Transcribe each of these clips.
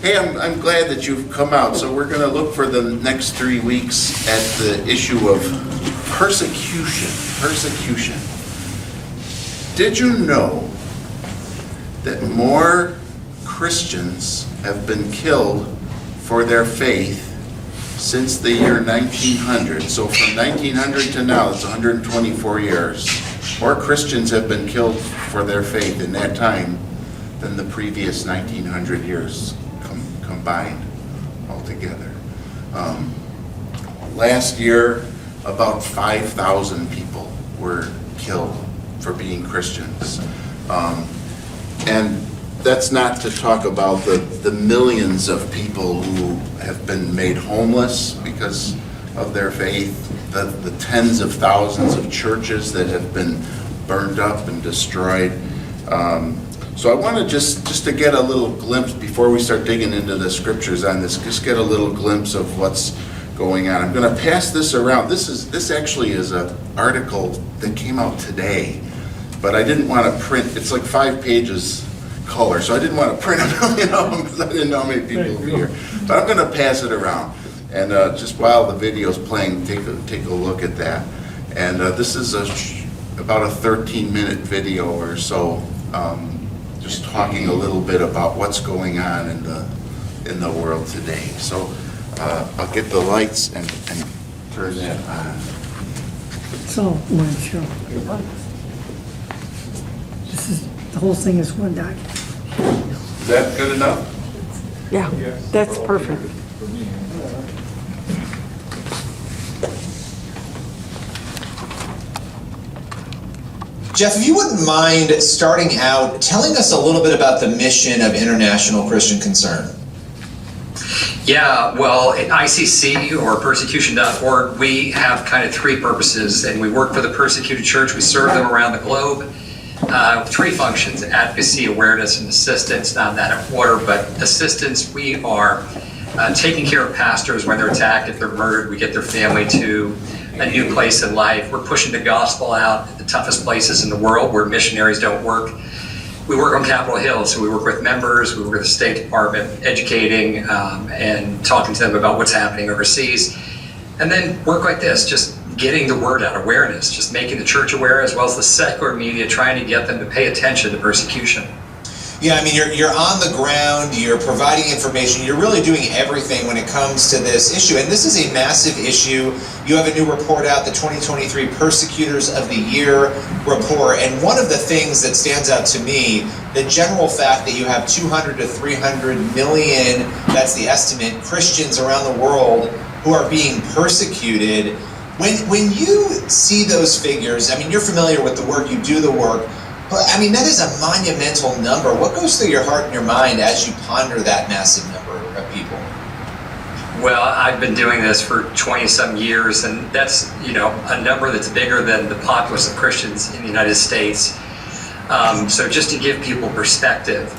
Hey, I'm glad that you've come out. So we're going to look for the next 3 weeks at the issue of persecution. Persecution. Did you know that more Christians have been killed for their faith since the year 1900? So from 1900 to now, it's 124 years. More Christians have been killed for their faith in that time than the previous 1900 years combined altogether. Last year, about 5,000 people were killed for being Christians. And that's not to talk about the millions of people who have been made homeless because of their faith, the tens of thousands of churches that have been burned up and destroyed. So I want to just to get a little glimpse before we start digging into the scriptures on this, just get a little glimpse of what's going on. I'm going to pass this around. This actually is an article that came out today, but I didn't want to print. It's like 5 pages color, so I didn't want to print a million of them because I didn't know how many people would be here. But I'm going to pass it around, and just while the video's playing, take a look at that. And this is about a 13-minute video or so. Just talking a little bit about what's going on in the world today. So I'll get the lights and turn that on. So one show. The whole thing is one document. Is that good enough? Yeah, that's perfect. Jeff, if you wouldn't mind starting out telling us a little bit about the mission of International Christian Concern. Yeah, well, at ICC or persecution.org, we have kind of 3 purposes, and we work for the persecuted church. We serve them around the globe. 3 functions: advocacy, awareness, and assistance. Not in that order, but assistance. We are taking care of pastors when they're attacked, if they're murdered. We get their family to a new place in life. We're pushing the gospel out at the toughest places in the world where missionaries don't work. We work on Capitol Hill, so we work with members, we work with the State Department, educating and talking to them about what's happening overseas. And then work like this, just getting the word out, awareness, just making the church aware as well as the secular media, trying to get them to pay attention to persecution. Yeah, I mean, you're on the ground, you're providing information, you're really doing everything when it comes to this issue. And this is a massive issue. You have a new report out, the 2023 Persecutors of the Year report. And one of the things that stands out to me, the general fact that you have 200 to 300 million, that's the estimate, Christians around the world who are being persecuted. When you see those figures, I mean, you're familiar with the work, you do the work, but I mean, that is a monumental number. What goes through your heart and your mind as you ponder that massive number of people? Well, I've been doing this for 20-some years, and that's, a number that's bigger than the populace of Christians in the United States. So just to give people perspective,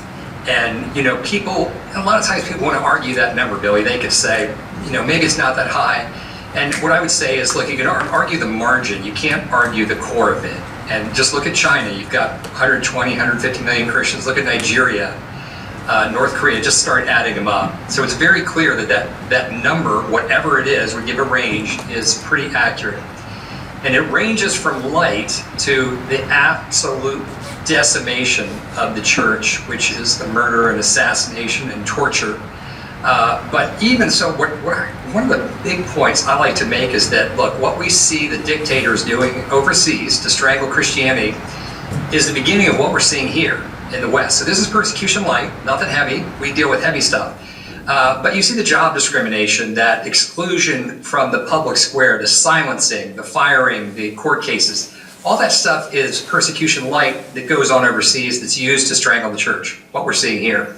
and, people, a lot of times people want to argue that number, Billy. They could say, maybe it's not that high. And what I would say is, look, you can argue the margin. You can't argue the core of it. And just look at China. You've got 120, 150 million Christians. Look at Nigeria, North Korea. Just start adding them up. So it's very clear that number, whatever it is, we give a range, is pretty accurate. And it ranges from light to the absolute decimation of the church, which is the murder and assassination and torture. But even so, one of the big points I like to make is that, look, what we see the dictators doing overseas to strangle Christianity is the beginning of what we're seeing here in the West. So this is persecution light, nothing heavy. We deal with heavy stuff. But you see the job discrimination, that exclusion from the public square, the silencing, the firing, the court cases. All that stuff is persecution light that goes on overseas that's used to strangle the church, what we're seeing here.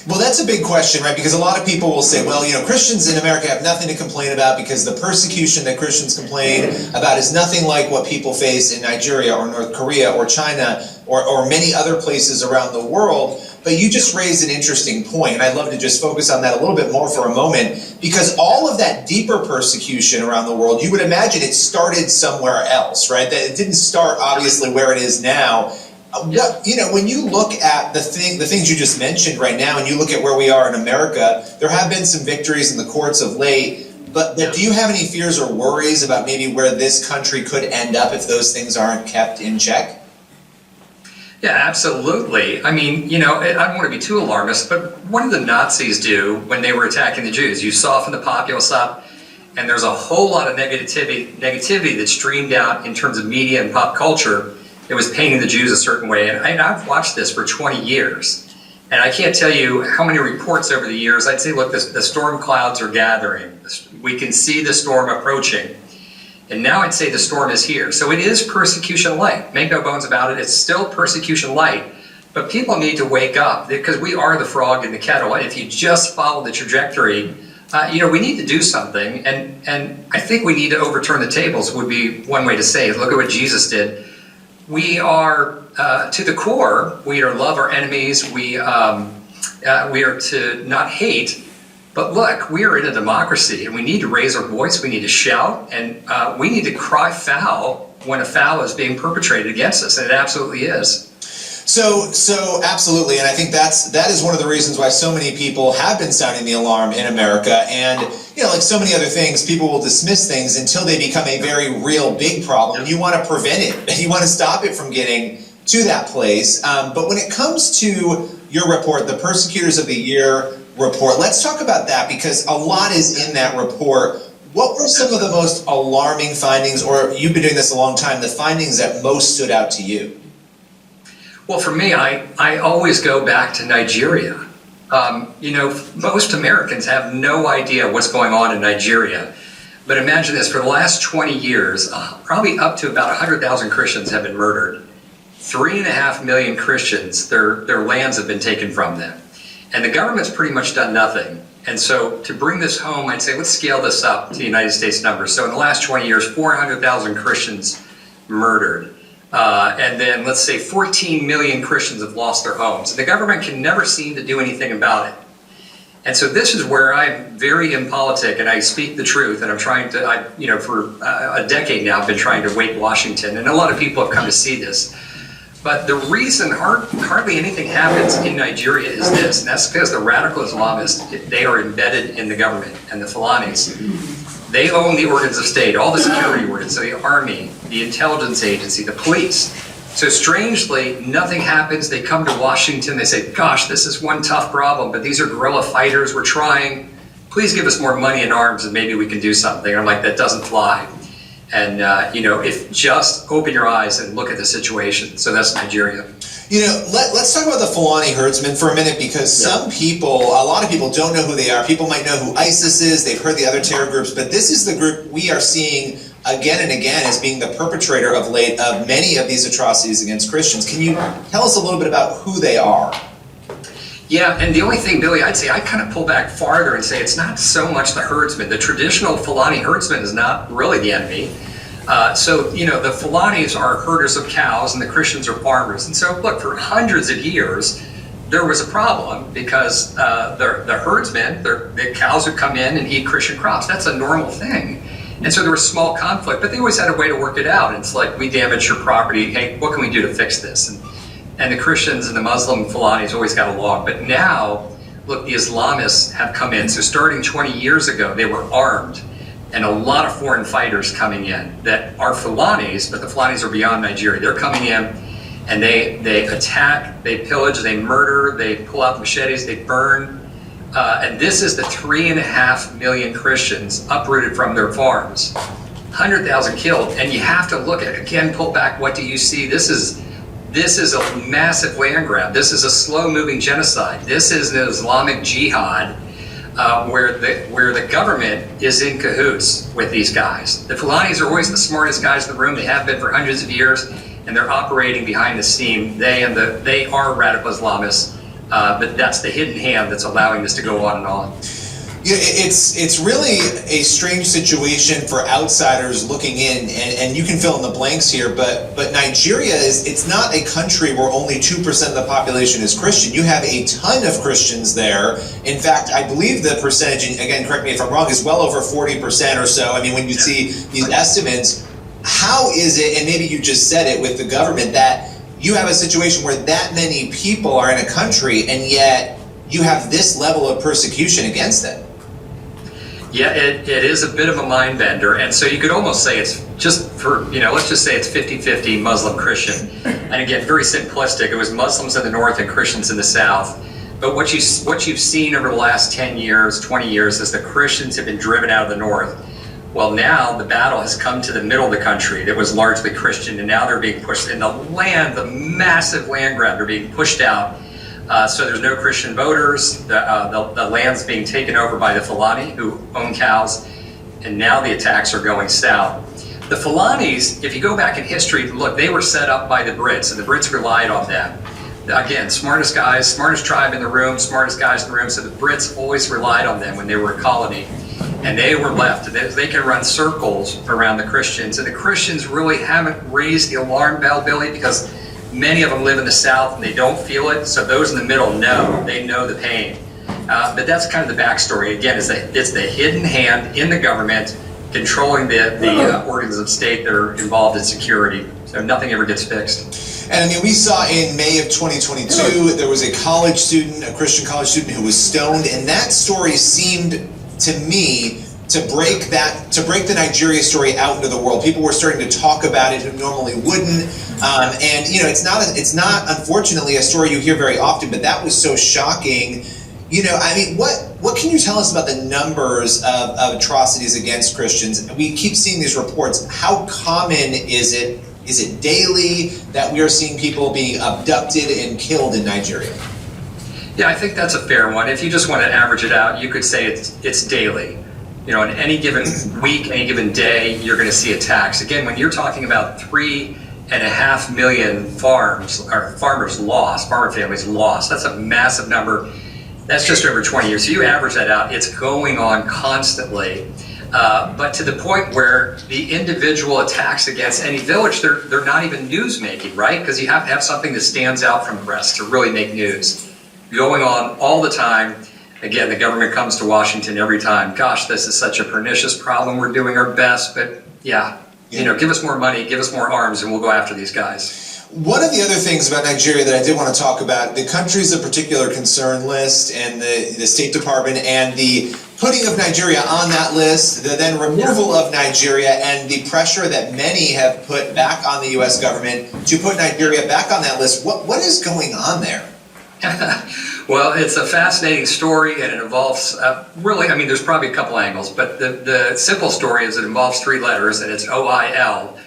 Well, that's a big question, right? Because a lot of people will say, well, Christians in America have nothing to complain about because the persecution that Christians complain about is nothing like what people face in Nigeria or North Korea or China or many other places around the world. But you just raised an interesting point, and I'd love to just focus on that a little bit more for a moment, because all of that deeper persecution around the world, you would imagine it started somewhere else, right? That it didn't start, obviously, where it is now. When you look at the things you just mentioned right now, and you look at where we are in America, there have been some victories in the courts of late. But do you have any fears or worries about maybe where this country could end up if those things aren't kept in check? Yeah, absolutely. I mean, I don't want to be too alarmist, but what did the Nazis do when they were attacking the Jews? You soften the populace up, and there's a whole lot of negativity that streamed out in terms of media and pop culture. It was painting the Jews a certain way, and I've watched this for 20 years. And I can't tell you how many reports over the years. I'd say, look, the storm clouds are gathering. We can see the storm approaching. And now I'd say the storm is here. So it is persecution light. Make no bones about it. It's still persecution light. But people need to wake up because we are the frog in the kettle. And if you just follow the trajectory, we need to do something. And I think we need to overturn the tables would be one way to say it. Look at what Jesus did. We are, to the core, we are to love our enemies. We are to not hate. But look, we are in a democracy, and we need to raise our voice. We need to shout, and we need to cry foul when a foul is being perpetrated against us, and it absolutely is. So absolutely, and I think that is one of the reasons why so many people have been sounding the alarm in America. And like so many other things, people will dismiss things until they become a very real big problem. You want to prevent it. You want to stop it from getting to that place. But when it comes to your report, the Persecutors of the Year report, let's talk about that because a lot is in that report. What were some of the most alarming findings, or you've been doing this a long time, the findings that most stood out to you? Well, for me, I always go back to Nigeria. Most Americans have no idea what's going on in Nigeria. But imagine this, for the last 20 years, probably up to about 100,000 Christians have been murdered. 3.5 million Christians, their lands have been taken from them. And the government's pretty much done nothing. And so to bring this home, I'd say let's scale this up to the United States numbers. So in the last 20 years, 400,000 Christians murdered. And then let's say 14 million Christians have lost their homes. And the government can never seem to do anything about it. And so this is where I'm very impolitic and I speak the truth. And I'm trying to, for a decade now, I've been trying to wake Washington. And a lot of people have come to see this. But the reason hardly anything happens in Nigeria is this, and that's because the radical Islamists, they are embedded in the government, and the Fulanis, they own the organs of state, all the security organs, so the army, the intelligence agency, the police. So strangely, nothing happens. They come to Washington, they say, gosh, this is one tough problem, but these are guerrilla fighters, we're trying. Please give us more money and arms and maybe we can do something. And I'm like, that doesn't fly. And, if just open your eyes and look at the situation. So that's Nigeria. Let's talk about the Fulani herdsmen for a minute because a lot of people don't know who they are. People might know who ISIS is. They've heard the other terror groups, but this is the group we are seeing again and again as being the perpetrator of many of these atrocities against Christians. Can you tell us a little bit about who they are? Yeah, and the only thing, Billy, I'd say I kind of pull back farther and say it's not so much the herdsman. The traditional Fulani herdsman is not really the enemy. The Fulanis are herders of cows and the Christians are farmers. And so, look, for hundreds of years, there was a problem because the herdsmen, the cows would come in and eat Christian crops. That's a normal thing. And so there was small conflict, but they always had a way to work it out. It's like, we damaged your property. Hey, what can we do to fix this? And the Christians and the Muslim Fulanis always got along. But now, look, the Islamists have come in. So starting 20 years ago, they were armed. And a lot of foreign fighters coming in that are Fulanis, but the Fulanis are beyond Nigeria. They're coming in and they attack, they pillage, they murder, they pull out machetes, they burn. And this is the 3.5 million Christians uprooted from their farms. 100,000 killed. And you have to look at, again, pull back, what do you see? This is a massive land grab. This is a slow-moving genocide. This is an Islamic jihad where the government is in cahoots with these guys. The Fulanis are always the smartest guys in the room. They have been for hundreds of years, and they're operating behind the scene. They are radical Islamists, but that's the hidden hand that's allowing this to go on and on. Yeah, it's really a strange situation for outsiders looking in, and you can fill in the blanks here, but Nigeria it's not a country where only 2% of the population is Christian. You have a ton of Christians there. In fact, I believe the percentage, and again, correct me if I'm wrong, is well over 40% or so. I mean, when you see these estimates, how is it, and maybe you just said it with the government, that you have a situation where that many people are in a country, and yet you have this level of persecution against them. Yeah, it is a bit of a mind bender, and so you could almost say it's just for, let's just say it's 50-50 Muslim-Christian. And again, very simplistic. It was Muslims in the north and Christians in the south. But what you've seen over the last 10 years, 20 years, is the Christians have been driven out of the north. Well, now the battle has come to the middle of the country that was largely Christian, and now they're being pushed in the land, the massive land grab, they're being pushed out. So there's no Christian voters. The land's being taken over by the Fulani, who own cows, and now the attacks are going south. The Fulanis, if you go back in history, look, they were set up by the Brits, and the Brits relied on them. Again, smartest guys, smartest tribe in the room, smartest guys in the room, so the Brits always relied on them when they were a colony. And they were left. They can run circles around the Christians, and the Christians really haven't raised the alarm bell, Billy, because many of them live in the south and they don't feel it, so those in the middle know. They know the pain. But that's kind of the backstory. Again, it's the hidden hand in the government controlling the organs of state that are involved in security. So nothing ever gets fixed. And I mean, we saw in May of 2022, there was a college student, a Christian college student, who was stoned, and that story seemed to me to break the Nigeria story out into the world. People were starting to talk about it who normally wouldn't. And it's not unfortunately a story you hear very often, but that was so shocking. What can you tell us about the numbers of atrocities against Christians? We keep seeing these reports. How common is it? Is it daily that we are seeing people being abducted and killed in Nigeria? Yeah, I think that's a fair one. If you just want to average it out, you could say it's daily. In any given week, any given day, you're going to see attacks. Again, when you're talking about 3.5 million farmer families lost, that's a massive number. That's just over 20 years. So you average that out, it's going on constantly. But to the point where the individual attacks against any village, they're not even news making, right? Because you have to have something that stands out from the rest to really make news. Going on all the time. Again, the government comes to Washington every time. Gosh, this is such a pernicious problem. We're doing our best, but give us more money, give us more arms, and we'll go after these guys. One of the other things about Nigeria that I did want to talk about, the countries of particular concern list and the State Department and the putting of Nigeria on that list, the then removal of Nigeria, and the pressure that many have put back on the U.S. government to put Nigeria back on that list. What is going on there? Well, it's a fascinating story, and it involves there's probably a couple angles, but the simple story is it involves three letters, and it's OIL.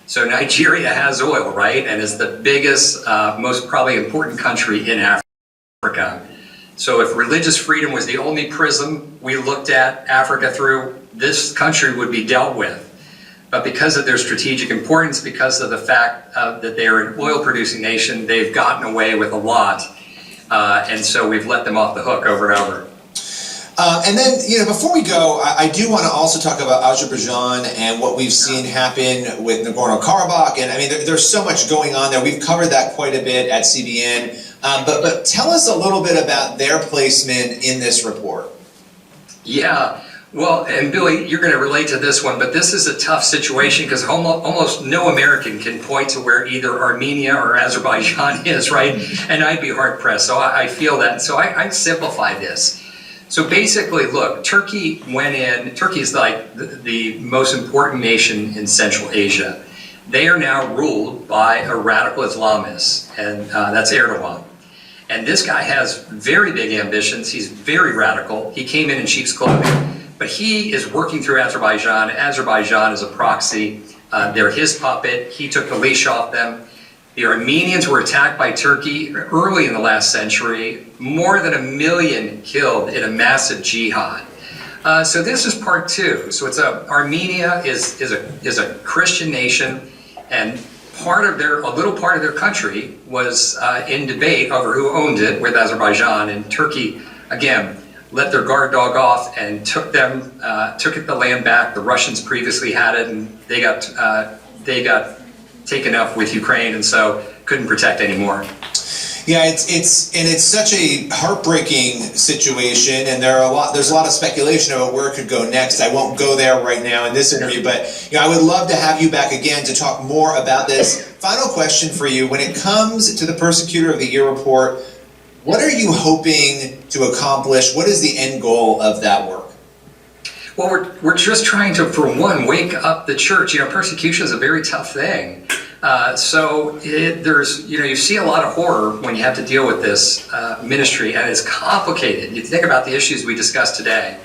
So Nigeria has oil, right? And is the biggest, most probably important country in Africa. So if religious freedom was the only prism we looked at Africa through, this country would be dealt with. But because of their strategic importance, because of the fact that they are an oil-producing nation, they've gotten away with a lot. And so we've let them off the hook over and over. And then, before we go, I do want to also talk about Azerbaijan and what we've seen happen with Nagorno-Karabakh. And I mean, there's so much going on there. We've covered that quite a bit at CBN. But tell us a little bit about their placement in this report. Yeah. Well, and Billy, you're going to relate to this one, but this is a tough situation because almost no American can point to where either Armenia or Azerbaijan is, right? And I'd be hard pressed. So I feel that. So I simplify this. So basically, look, Turkey went in. Turkey is like the most important nation in Central Asia. They are now ruled by a radical Islamist, and that's Erdogan. And this guy has very big ambitions. He's very radical. He came in sheep's clothing. But he is working through Azerbaijan. Azerbaijan is a proxy. They're his puppet. He took the leash off them. The Armenians were attacked by Turkey early in the last century. More than 1 million killed in a massive jihad. So this is part two. So Armenia is a Christian nation, and a little part of their country was in debate over who owned it with Azerbaijan, and Turkey again let their guard dog off and took the land back. The Russians previously had it, and they got taken up with Ukraine, and so couldn't protect anymore. Yeah, it's such a heartbreaking situation, and there's a lot of speculation about where it could go next. I won't go there right now in this interview, but I would love to have you back again to talk more about this. Final question for you: when it comes to the Persecutor of the Year report, what are you hoping to accomplish? What is the end goal of that work? Well, we're just trying to, for one, wake up the church. Persecution is a very tough thing. You see a lot of horror when you have to deal with this ministry, and it's complicated. You think about the issues we discussed today.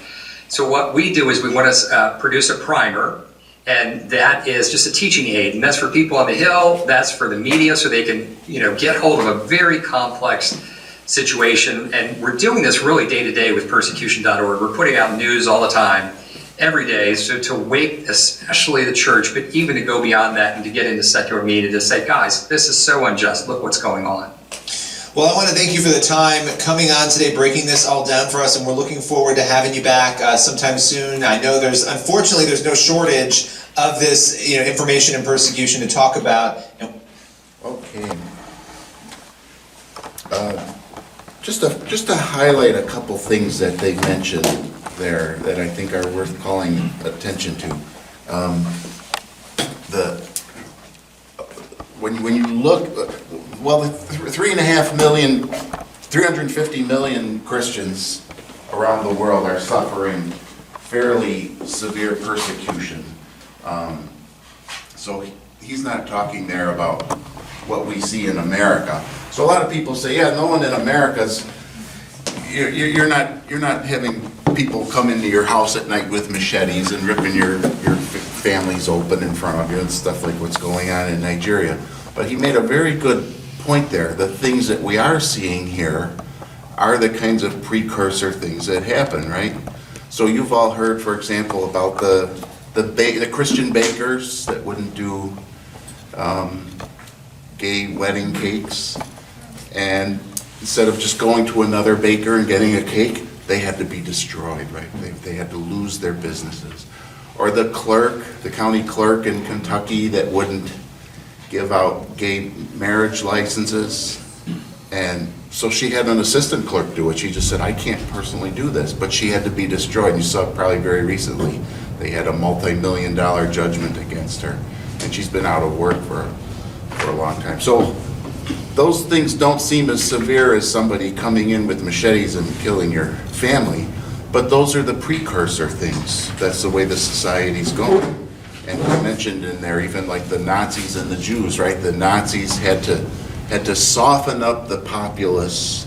So what we do is we want to produce a primer, and that is just a teaching aid, and that's for people on the Hill, that's for the media, so they can get hold of a very complex situation. And we're doing this really day to day with persecution.org. We're putting out news all the time, every day, so to wake especially the church, but even to go beyond that and to get into secular media to say, guys, this is so unjust, look what's going on. Well, I want to thank you for the time coming on today, breaking this all down for us, and we're looking forward to having you back sometime soon. I know unfortunately there's no shortage of this information and persecution to talk about. Okay. Just to highlight a couple things that they mentioned there that I think are worth calling attention to. When you look, the 350 million Christians around the world are suffering fairly severe persecution. So he's not talking there about what we see in America. So a lot of people say, yeah, no one in America's, you're not having people come into your house at night with machetes and ripping your families open in front of you and stuff like what's going on in Nigeria. But he made a very good point there. The things that we are seeing here are the kinds of precursor things that happen, right? So you've all heard, for example, about the Christian bakers that wouldn't do gay wedding cakes, and instead of just going to another baker and getting a cake, they had to be destroyed, right? They had to lose their businesses. Or the county clerk in Kentucky that wouldn't give out gay marriage licenses. And so she had an assistant clerk do it. She just said, I can't personally do this, but she had to be destroyed. You saw probably very recently, they had a multi-million-dollar judgment against her, and she's been out of work for a long time. So those things don't seem as severe as somebody coming in with machetes and killing your family, but those are the precursor things. That's the way the society's going. And you mentioned in there even like the Nazis and the Jews, right? The Nazis had to soften up the populace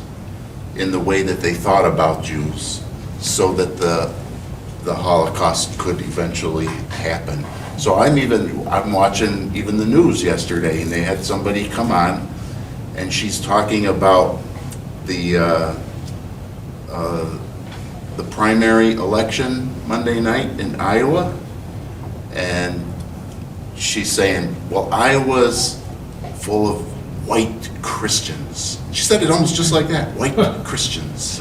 in the way that they thought about Jews so that the Holocaust could eventually happen. So I'm watching even the news yesterday, and they had somebody come on, and she's talking about the primary election Monday night in Iowa, and she's saying, well, Iowa's full of white Christians. She said it almost just like that, white Christians.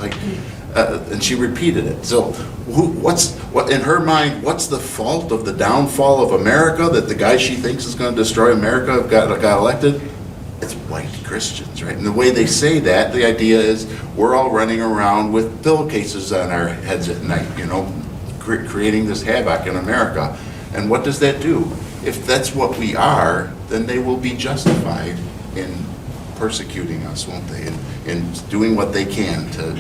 And she repeated it. So what in her mind, what's the fault of the downfall of America, that the guy she thinks is going to destroy America got elected? It's white Christians, right? And the way they say that, the idea is we're all running around with pillowcases on our heads at night, creating this havoc in America. And what does that do? If that's what we are, then they will be justified in persecuting us, won't they? In doing what they can to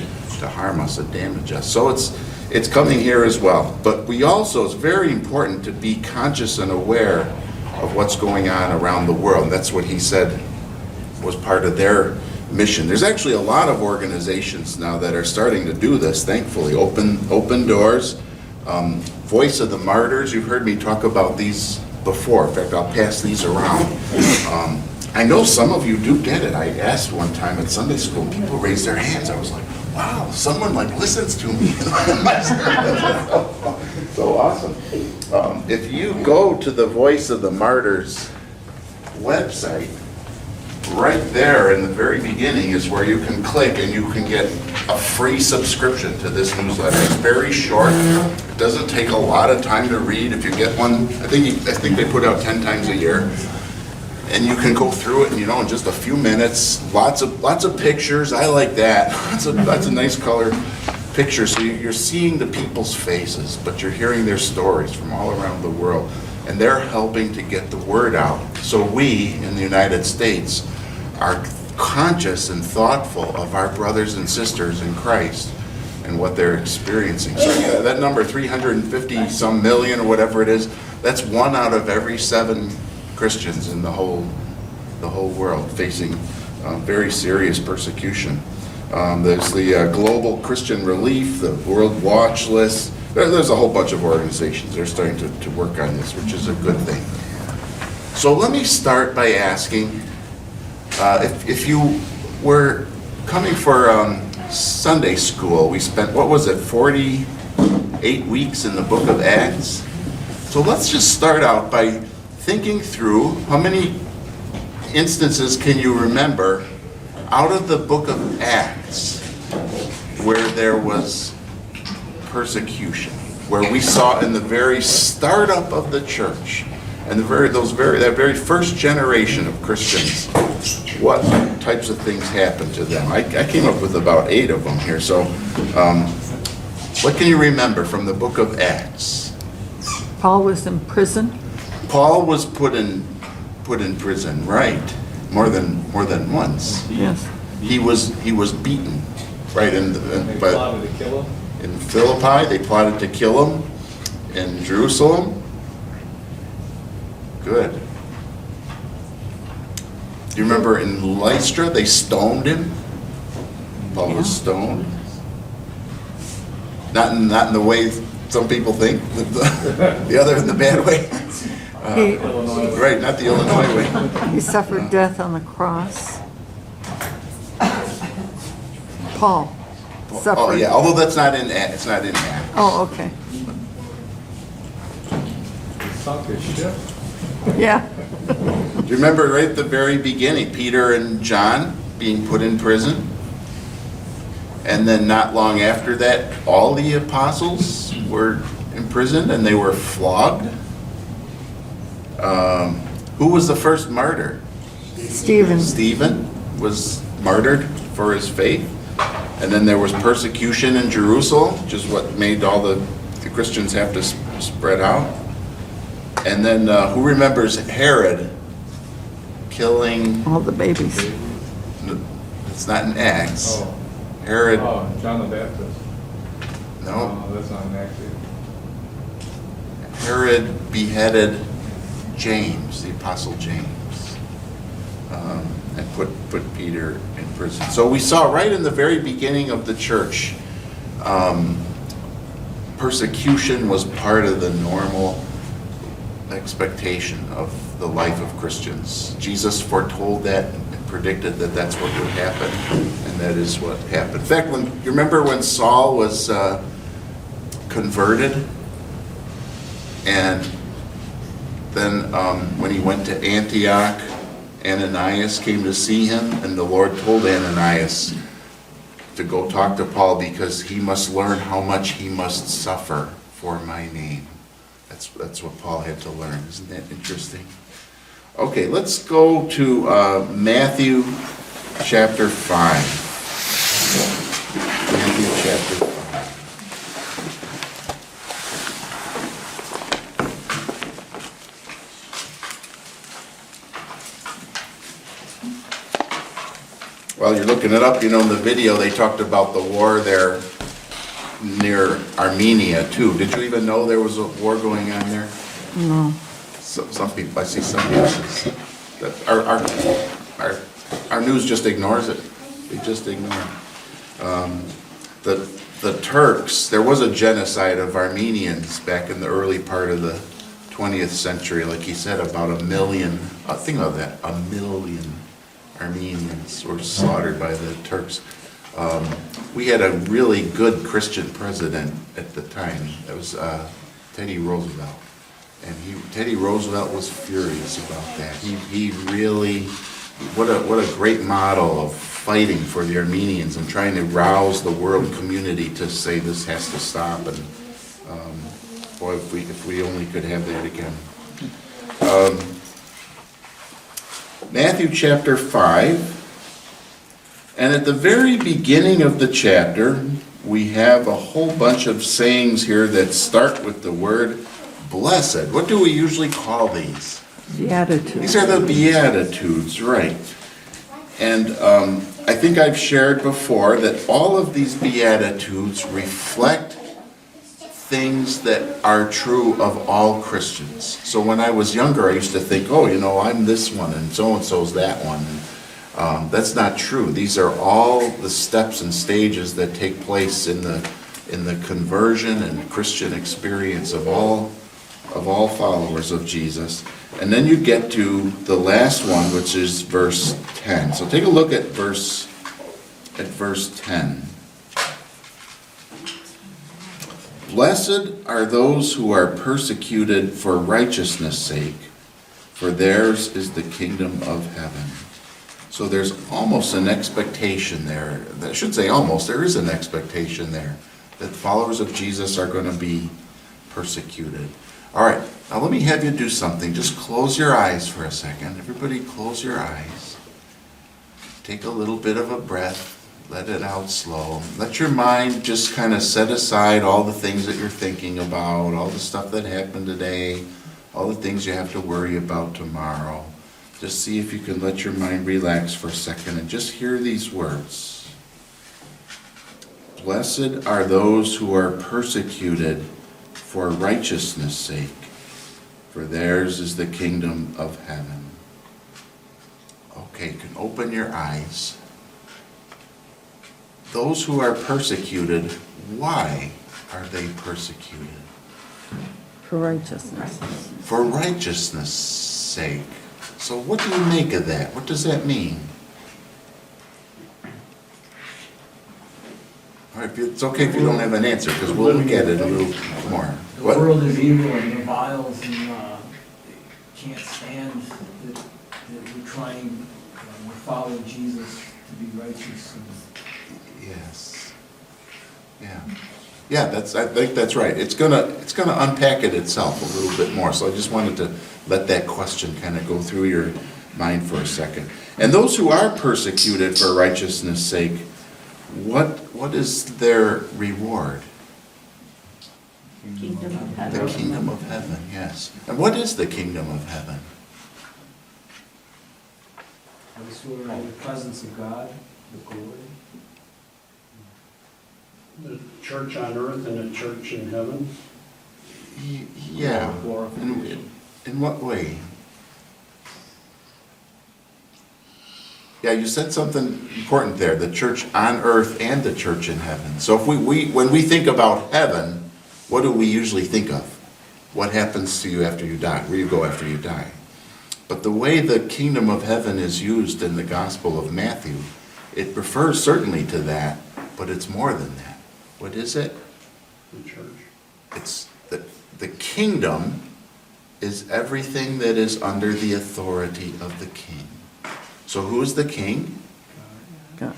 harm us and damage us. So it's coming here as well. But we also, it's very important to be conscious and aware of what's going on around the world. And that's what he said was part of their mission. There's actually a lot of organizations now that are starting to do this, thankfully. Open Doors, Voice of the Martyrs. You've heard me talk about these before. In fact, I'll pass these around. I know some of you do get it. I asked one time at Sunday school, people raised their hands. I was like, wow, someone listens to me. So awesome. If you go to the Voice of the Martyrs website, right there in the very beginning is where you can click and you can get a free subscription to this newsletter. It's very short. It doesn't take a lot of time to read. If you get one, I think they put out 10 times a year. And you can go through it, in just a few minutes. Lots of pictures. I like that. That's a nice color picture. So you're seeing the people's faces, but you're hearing their stories from all around the world, and they're helping to get the word out. So we in the United States are conscious and thoughtful of our brothers and sisters in Christ and what they're experiencing. So that number, 350 some million or whatever it is, that's 1 out of every 7 Christians in the whole world facing very serious persecution. There's the Global Christian Relief, the World Watch List. There's a whole bunch of organizations that are starting to work on this, which is a good thing. So let me start by asking, if you were coming for Sunday school, we spent, 48 weeks in the book of Acts? So let's just start out by thinking through how many instances can you remember out of the book of Acts where there was persecution, where we saw in the very startup of the church and that very first generation of Christians, what types of things happened to them? I came up with about 8 of them here. So what can you remember from the book of Acts? Paul was in prison. Paul was put in prison, right? More than once. Yes. He was beaten, right? They plotted to kill him. In Philippi, they plotted to kill him. In Jerusalem, good. Do you remember in Lystra they stoned him? Paul was stoned. Not in the way some people think, the other in the bad way. Right, not the Illinois way. He suffered death on the cross. Paul suffered. Oh yeah, although it's not in Acts. Oh, okay. He sunk his ship. Yeah. Do you remember right at the very beginning, Peter and John being put in prison? And then not long after that, all the apostles were imprisoned and they were flogged. Who was the first martyr? Stephen. Stephen was martyred for his faith. And then there was persecution in Jerusalem, which is what made all the Christians have to spread out. And then who remembers Herod killing? All the babies. It's not in Acts. Oh. Herod. Oh, John the Baptist. No. Oh, that's not an accident. Herod beheaded James, the Apostle James, and put Peter in prison. So we saw right in the very beginning of the church, persecution was part of the normal expectation of the life of Christians. Jesus foretold that and predicted that that's what would happen, and that is what happened. In fact, you remember when Saul was converted, and then when he went to Antioch, Ananias came to see him, and the Lord told Ananias to go talk to Paul because he must learn how much he must suffer for my name. That's what Paul had to learn. Isn't that interesting? Okay, let's go to Matthew chapter 5. Matthew chapter 5. While you're looking it up, in the video they talked about the war there near Armenia too. Did you even know there was a war going on there? No. So, some people, I see some people, that our news just ignores it. They just ignore it. The Turks, there was a genocide of Armenians back in the early part of the 20th century. Like he said, about 1 million, think of that, 1 million Armenians were slaughtered by the Turks. We had a really good Christian president at the time. That was Teddy Roosevelt. And Teddy Roosevelt was furious about that. He really, what a great model of fighting for the Armenians and trying to rouse the world community to say this has to stop. And boy, if we only could have that again. Matthew chapter 5. And at the very beginning of the chapter, we have a whole bunch of sayings here that start with the word blessed. What do we usually call these? Beatitudes. These are the Beatitudes, right. And I think I've shared before that all of these Beatitudes reflect things that are true of all Christians. So when I was younger, I used to think, oh, I'm this one and so-and-so's that one. That's not true. These are all the steps and stages that take place in the conversion and Christian experience of all followers of Jesus. And then you get to the last one, which is verse 10. So take a look at verse 10. Blessed are those who are persecuted for righteousness' sake, for theirs is the kingdom of heaven. So there's almost an expectation there. I should say almost, there is an expectation there that followers of Jesus are going to be persecuted. All right, now let me have you do something. Just close your eyes for a second. Everybody close your eyes. Take a little bit of a breath. Let it out slow. Let your mind just kind of set aside all the things that you're thinking about, all the stuff that happened today, all the things you have to worry about tomorrow. Just see if you can let your mind relax for a second and just hear these words. Blessed are those who are persecuted for righteousness' sake, for theirs is the kingdom of heaven. Okay, you can open your eyes. Those who are persecuted, why are they persecuted? For righteousness. For righteousness' sake. So what do you make of that? What does that mean? All right, it's okay if you don't have an answer, because we'll look at it a little more. The What? world is evil and reviles and can't stand that we're trying, we're following Jesus to be righteous. Yes. Yeah. Yeah, I think that's right. It's gonna unpack it itself a little bit more. So I just wanted to let that question kind of go through your mind for a second. And those who are persecuted for righteousness' sake, what is their reward? Kingdom of The kingdom of heaven, yes. And what is the kingdom of heaven? Those who are in the presence of God, the glory. The church on earth and a church in heaven? Yeah. Glorification. In what way? Yeah, you said something important there, the church on earth and the church in heaven. So if when we think about heaven, what do we usually think of? What happens to you after you die? Where you go after you die? But the way the kingdom of heaven is used in the Gospel of Matthew, it refers certainly to that, but it's more than that. What is it? The church. It's the kingdom is everything that is under the authority of the king. So who is the king? God.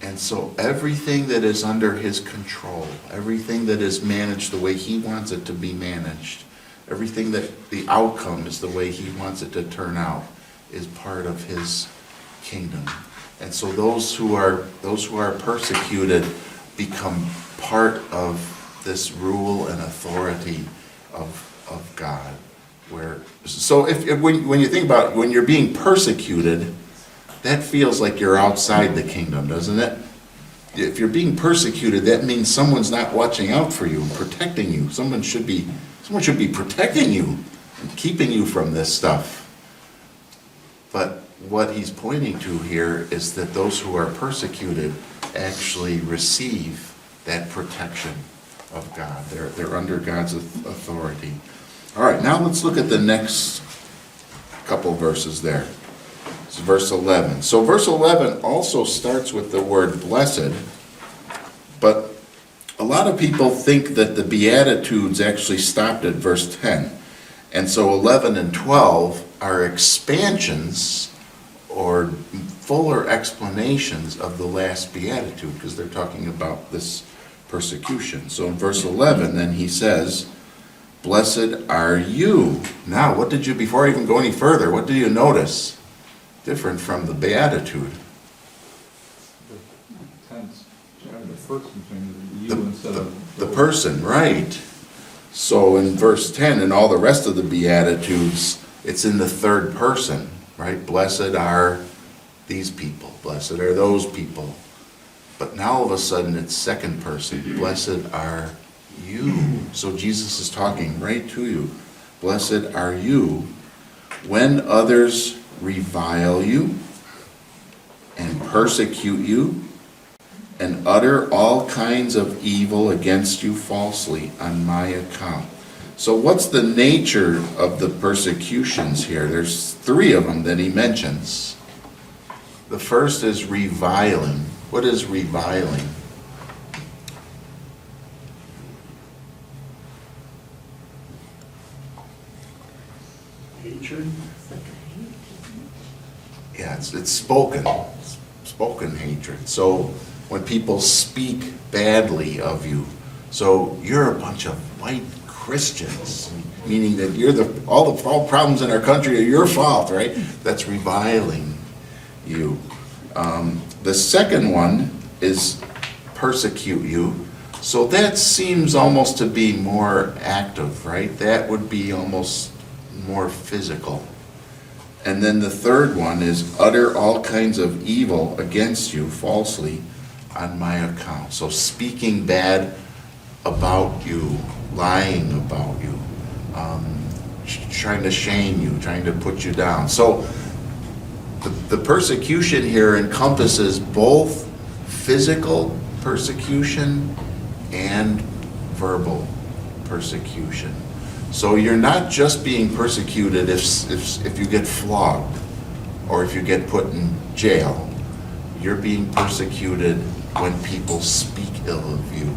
And so everything that is under his control, everything that is managed the way he wants it to be managed, everything that the outcome is the way he wants it to turn out, is part of his kingdom. And so those who are persecuted become part of this rule and authority of God. When you think about it, when you're being persecuted, that feels like you're outside the kingdom, doesn't it? If you're being persecuted, that means someone's not watching out for you and protecting you. Someone should be protecting you and keeping you from this stuff. But what he's pointing to here is that those who are persecuted actually receive that protection of God. They're under God's authority. All right, now let's look at the next couple verses there. It's verse 11. So verse 11 also starts with the word blessed, but a lot of people think that the Beatitudes actually stopped at verse 10. And so 11 and 12 are expansions or fuller explanations of the last Beatitude, because they're talking about this persecution. So in verse 11, then he says, blessed are you. Now, before I even go any further, what do you notice? different from the Beatitude. The tense, the person thing, you The, instead of. the person, right. So in verse 10 and all the rest of the Beatitudes, it's in the third person, right? Blessed are these people, blessed are those people. But now all of a sudden it's second person, blessed are you. So Jesus is talking right to you. Blessed are you when others revile you and persecute you and utter all kinds of evil against you falsely on my account. So what's the nature of the persecutions here? There's three of them that he mentions. The first is reviling. What is reviling? Hatred? Yeah, it's spoken hatred. So when people speak badly of you, so you're a bunch of white Christians, meaning that all problems in our country are your fault, right? That's reviling you. The second one is persecute you. So that seems almost to be more active, right? That would be almost more physical. And then the third one is utter all kinds of evil against you falsely on my account. So speaking bad about you, lying about you, trying to shame you, trying to put you down. So the persecution here encompasses both physical persecution and verbal persecution. So you're not just being persecuted if you get flogged or if you get put in jail. You're being persecuted when people speak ill of you.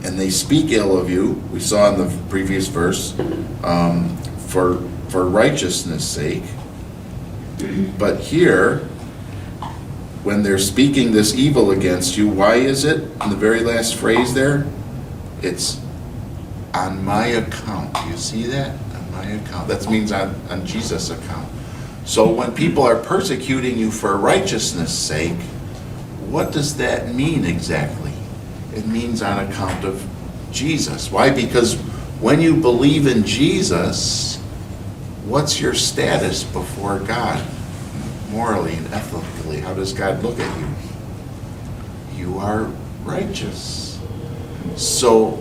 And they speak ill of you, we saw in the previous verse, for righteousness' sake. But here, when they're speaking this evil against you, why is it, in the very last phrase there, it's on my account. Do you see that? On my account. That means on Jesus' account. So when people are persecuting you for righteousness' sake, what does that mean exactly? It means on account of Jesus. Why? Because when you believe in Jesus, what's your status before God? Morally and ethically, how does God look at you? You are righteous. So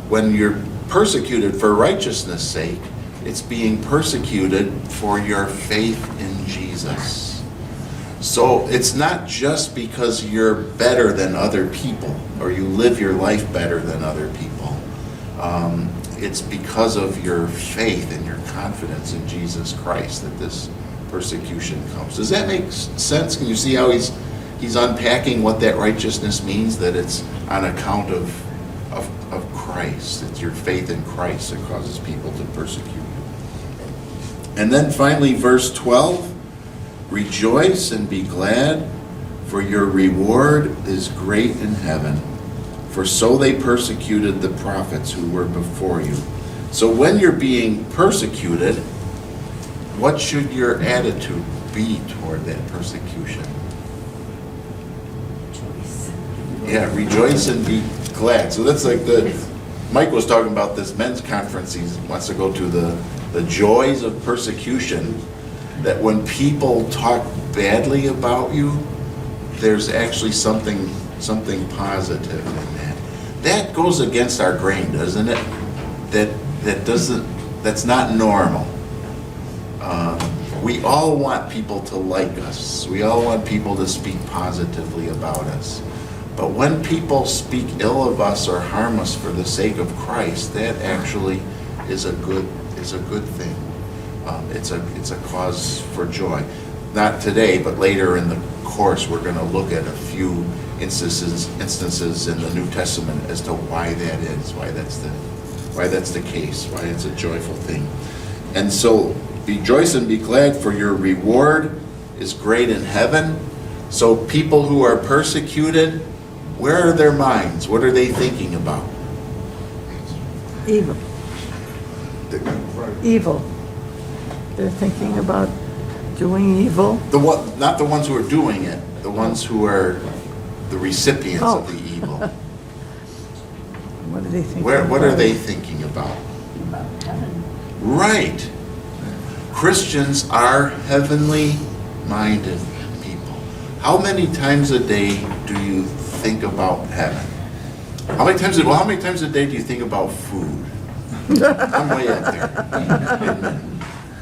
when you're persecuted for righteousness' sake, it's being persecuted for your faith in Jesus. So it's not just because you're better than other people or you live your life better than other people. It's because of your faith and your confidence in Jesus Christ that this persecution comes. Does that make sense? Can you see how he's unpacking what that righteousness means? That it's on account of Christ. It's your faith in Christ that causes people to persecute you. And then finally, verse 12, rejoice and be glad, for your reward is great in heaven. For so they persecuted the prophets who were before you. So when you're being persecuted, what should your attitude be toward that persecution? Yeah, rejoice and be glad. So that's like Mike was talking about this men's conference. He wants to go to the joys of persecution, that when people talk badly about you, there's actually something positive in that. That goes against our grain, doesn't it? That's not normal. We all want people to like us. We all want people to speak positively about us. But when people speak ill of us or harm us for the sake of Christ, that actually is a good thing. It's a cause for joy. Not today, but later in the course, we're going to look at a few instances in the New Testament as to why that is, why that's the case, why it's a joyful thing. And so rejoice and be glad, for your reward is great in heaven. So people who are persecuted, where are their minds? What are they thinking about? Evil. Evil. They're thinking about doing evil. The one, not the ones who are doing it, the ones who are the recipients of Oh. the evil. What are they thinking? What are about? they thinking about? Right. Christians are heavenly minded people. How many times a day do you think about heaven? How many times a day do you think about food? I'm way up there.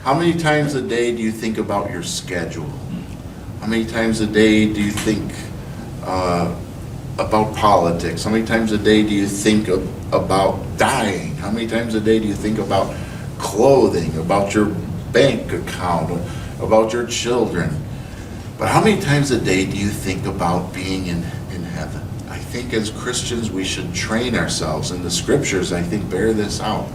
How many times a day do you think about your schedule? How many times a day do you think about politics? How many times a day do you think about dying? How many times a day do you think about clothing, about your bank account, about your children? But how many times a day do you think about being in heaven? I think as Christians we should train ourselves, and the scriptures I think bear this out,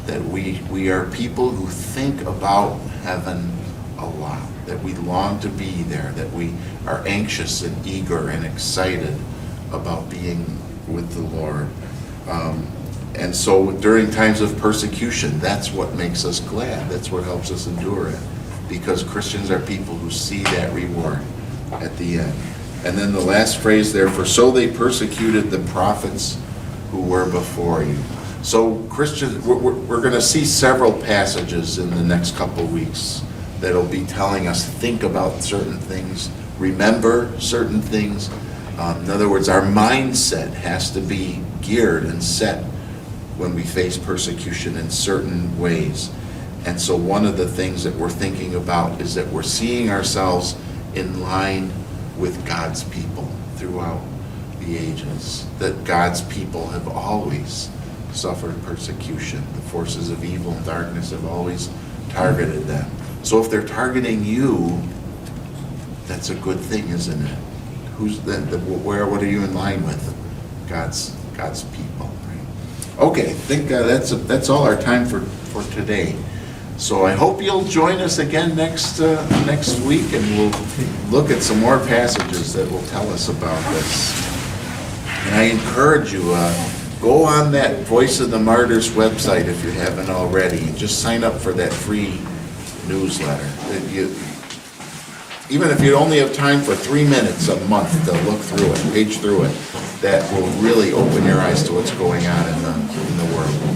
that we are people who think about heaven a lot, that we long to be there, that we are anxious and eager and excited about being with the Lord. And so during times of persecution, that's what makes us glad. That's what helps us endure it. Because Christians are people who see that reward at the end. And then the last phrase there, for so they persecuted the prophets who were before you. So Christians, we're going to see several passages in the next couple weeks that'll be telling us, think about certain things, remember certain things. In other words, our mindset has to be geared and set when we face persecution in certain ways. And so one of the things that we're thinking about is that we're seeing ourselves in line with God's people throughout the ages, that God's people have always suffered persecution. The forces of evil and darkness have always targeted them. So if they're targeting you, that's a good thing, isn't it? What are you in line with? God's people. Right? Okay, I think that's all our time for today. So I hope you'll join us again next week, and we'll look at some more passages that will tell us about this. And I encourage you, go on that Voice of the Martyrs website if you haven't already, and just sign up for that free newsletter. Even if you only have time for 3 minutes a month to look through it, page through it, that will really open your eyes to what's going on in the world.